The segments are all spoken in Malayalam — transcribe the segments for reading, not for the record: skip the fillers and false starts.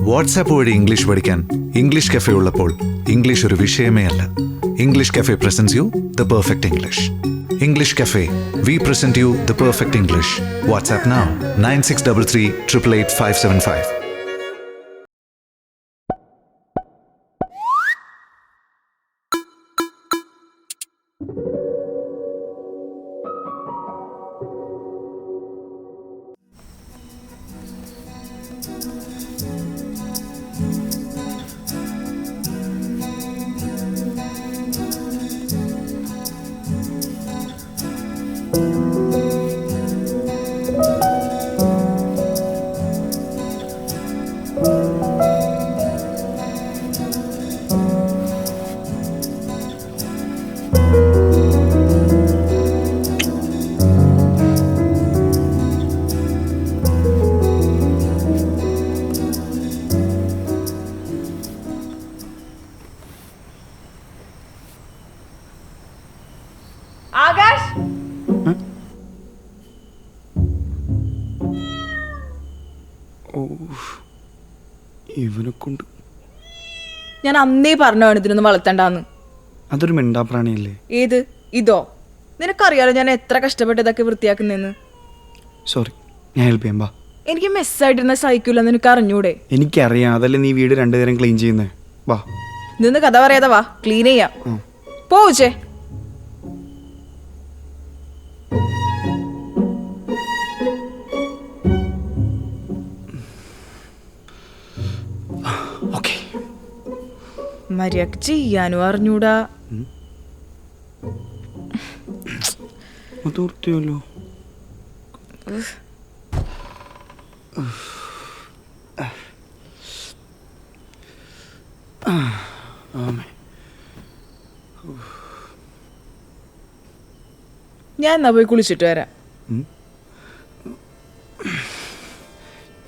വാട്സാപ്പ് വഴി ഇംഗ്ലീഷ് പഠിക്കാൻ ഇംഗ്ലീഷ് കഫേ ഉള്ളപ്പോൾ ഇംഗ്ലീഷ് ഒരു വിഷയമേ അല്ല. English cafe presents you the perfect English. English cafe, we present you the perfect English. WhatsApp now 9633 888 575. Akash, ഇവനെ കൊണ്ട് ഞാൻ അന്നേ പറഞ്ഞാണ് ഇതിനൊന്നും വളർത്തണ്ടാന്ന്. അതൊരു മിണ്ടാപ്രാണിയല്ലേ? ഏത്? ഇതോ? നിനക്കറിയാലോ ഞാൻ എത്ര കഷ്ടപ്പെട്ട് ഇതൊക്കെ വൃത്തിയാക്കുന്നെന്ന്. സോറി, ഞാൻ ഹെൽപ്പ് ചെയ്യാം. ബാ. എനിക്ക് മെസ്സായിട്ടിരുന്ന സഹിക്കൂലെന്ന് നിനക്ക് അറിഞ്ഞൂടെ? എനിക്കറിയാം, അതല്ലേ നീ വീട് 2 നേരം ക്ലീൻ ചെയ്യുന്നേ. വാ. നിന്ന് കഥ പറയാതെ വാ, ക്ലീൻ ചെയ്യാം. പോച്ചേ. മര്യാദക്ക് ചെയ്യാനും അറിഞ്ഞൂടാ. വൃത്തിയല്ലോ. ഞാൻ എന്നാ പോയി കുളിച്ചിട്ട് വരാം.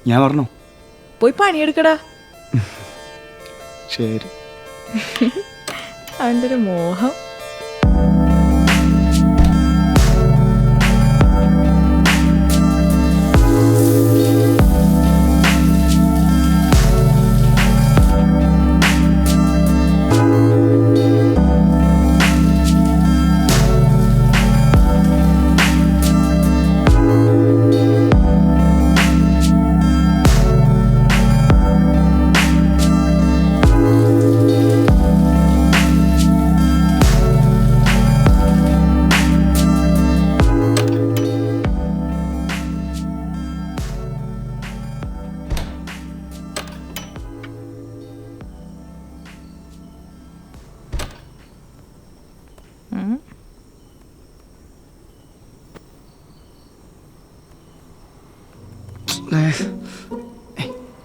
ഞാൻ പറഞ്ഞോ? പോയി പണിയെടുക്കടാ. ശരി. അവൻ്റെ ഒരു മോഹം.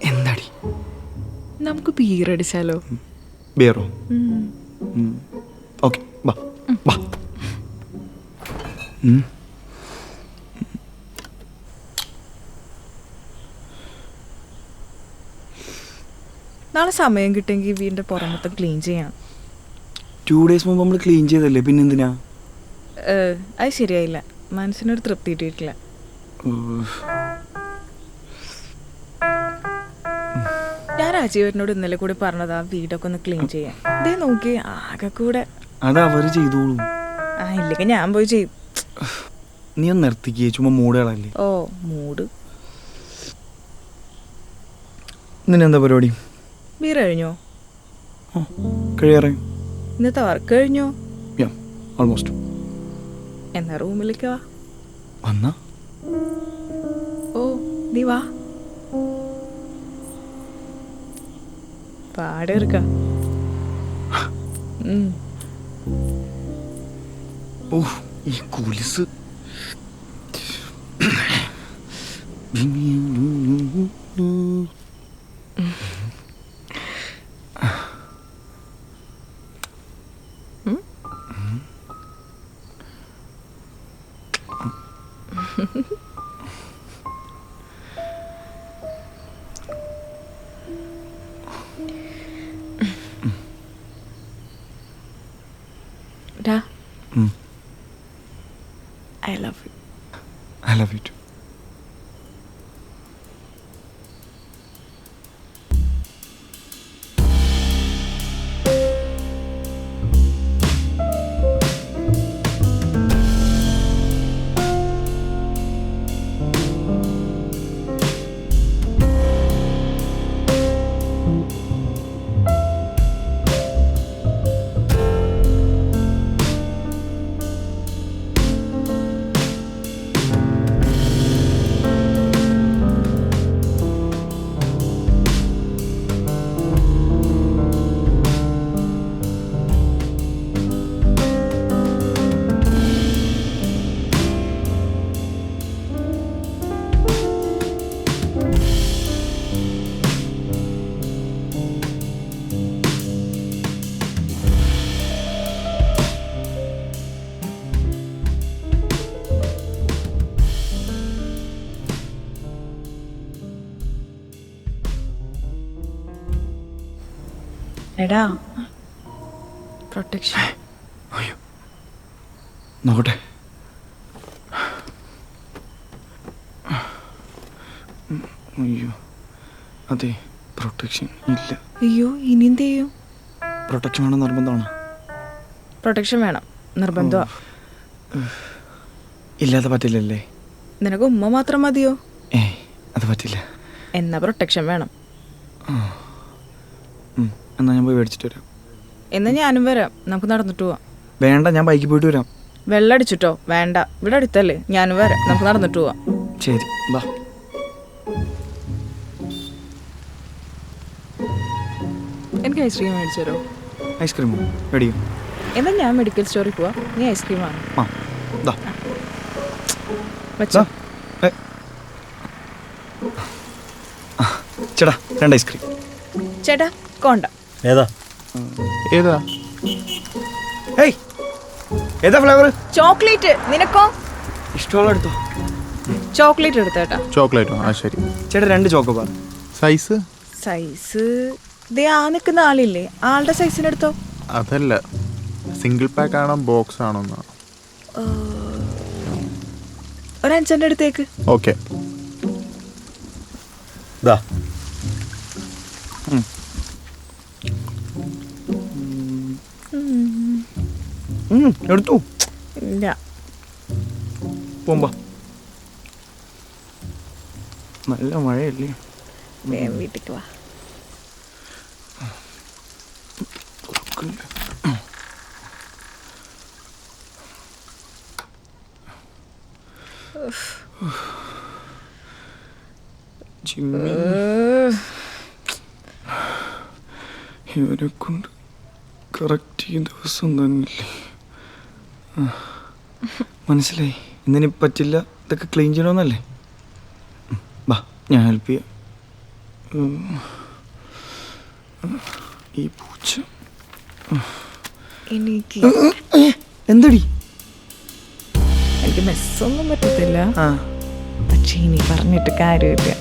എന്താടി? നമുക്ക് ബീറടിച്ചാലോ? ബിയറോ? ഓക്കെ, ബാ ബാ. നാളെ സമയം കിട്ടുമെങ്കിൽ വീടിൻ്റെ പുറം മൊത്തം ക്ലീൻ ചെയ്യാം. 2 ഡേയ്സ് മുമ്പ് നമ്മൾ ക്ലീൻ ചെയ്തല്ലേ, പിന്നെന്തിനാ? അത് ശരിയായില്ല, മനസ്സിനൊരു തൃപ്തി കിട്ടിയിട്ടില്ല. ഞാൻ രാജീവനോട് ഇന്നലെ കൂടി പറഞ്ഞതാ വീടൊക്കെ ഒന്ന് ക്ലീൻ ചെയ്യാൻ. ഇതേ നോക്കി ആകെ കൂടെ. അത് അവര് ചെയ്തോളൂ. ഇല്ലെങ്കിൽ ഞാൻ പോയി ചെയ്യും. നീ ഒന്ന് നിർത്തിക്കേ, ചുമ്മാ മൂടുകളല്ലേ. ഓ, മൂട്. നിന്നെന്താ പരിപാടി? ബീർ കഴിഞ്ഞോ? കഴിയാറേ. ഇന്നത്തെ വർക്ക് കഴിഞ്ഞോ? ഓൾമോസ്റ്റ്. എന്നാ റൂമിലേക്ക് വാ. വന്നാ? ഓ, നീ വാ. പാടെ ഇരിക്ക. ഓ, ഈ കുലിസ്. Da. I love you. I love you too. എടാ പ്രൊട്ടക്ഷൻ. അയ്യോ നോക്കട്ടെ. അയ്യോ അതെ, പ്രൊട്ടക്ഷൻ ഇല്ല. അയ്യോ ഇനി എന്ത് ചെയ്യും? പ്രൊട്ടക്ഷൻ വേണം നിർബന്ധമാണ്. പ്രൊട്ടക്ഷൻ വേണം നിർബന്ധമാ. ഇല്ലാതെ പറ്റില്ലല്ലേ? നിനക്ക് ഉമ്മ മാത്രം മതിയോ? അത് പറ്റില്ല. എന്നാ പ്രൊട്ടക്ഷൻ വേണം. എന്നാ ഞാൻ പോയി മേടിച്ചിട്ട് വരാം. എന്നാ ഞാനും വരാം, നമുക്ക് നടന്നിട്ട് പോവാം. വേണ്ട, ഞാൻ ബൈക്കിൽ പോയിട്ട് വരാം. വെള്ളടിച്ചിട്ടോ? വേണ്ട, ഇവിടെ അടുത്തല്ലേ, ഞാനും വരാം, നമുക്ക് നടന്നിട്ട് പോവാം. ശരി ബാ. എനിക്ക് ഐസ്ക്രീം മേടിച്ചു തരോ? ഐസ്ക്രീമോ? മേടിക്കും. എന്നാ ഞാൻ മെഡിക്കൽ സ്റ്റോറിൽ പോവാം, നീ ഐസ്ക്രീം വാങ്ങും. ആ ദാ വെച്ചോ. ചേട്ടാ 2 ഐസ്ക്രീം. ചേട്ടാ കോണ്ട. ഏതാ ഏതാ ഏയ് ഏതാ ഫ്ലേവർ? ചോക്ലേറ്റ്. നിനക്കോ? ഇഷ്ടമുള്ള എടുത്തോ. ചോക്ലേറ്റ് എടുത്തേട്ടാ. ചോക്ലേറ്റോ? ആ ശരി. ചേട്ടാ 2 ചോക്കോബാർ. സൈസ്? സൈസ് ദേ ആ നിൽക്കുന്ന ആളില്ലേ, ആളുടെ സൈസിനെടുത്തോ. അതല്ല, സിംഗിൾ പാക്ക് ആണോ ബോക്സ് ആണോ? ഒരു 5 അടുത്തേക്ക്. ഓക്കെ. എടുത്തു ഇല്ല. പോമ്പോ. നല്ല മഴയല്ലേ? വേഗം വീട്ടിക്ക് വാ. ഇവരെ കൊണ്ട് കറക്റ്റ് ഈ ദിവസം തന്നെയല്ലേ? മനസ്സിലായി. ഇന്നിനി പറ്റില്ല, ഇതൊക്കെ ക്ലീൻ ചെയ്യണമെന്നല്ലേ? ബാ ഞാൻ ഹെൽപ്പ് ചെയ്യാം. ഈ പൂച്ച എനിക്ക് എന്തടി? എനിക്ക് മെസ്സൊന്നും പറ്റത്തില്ല, ആ പക്ഷെ ഇനി പറഞ്ഞിട്ട് കാര്യമില്ല.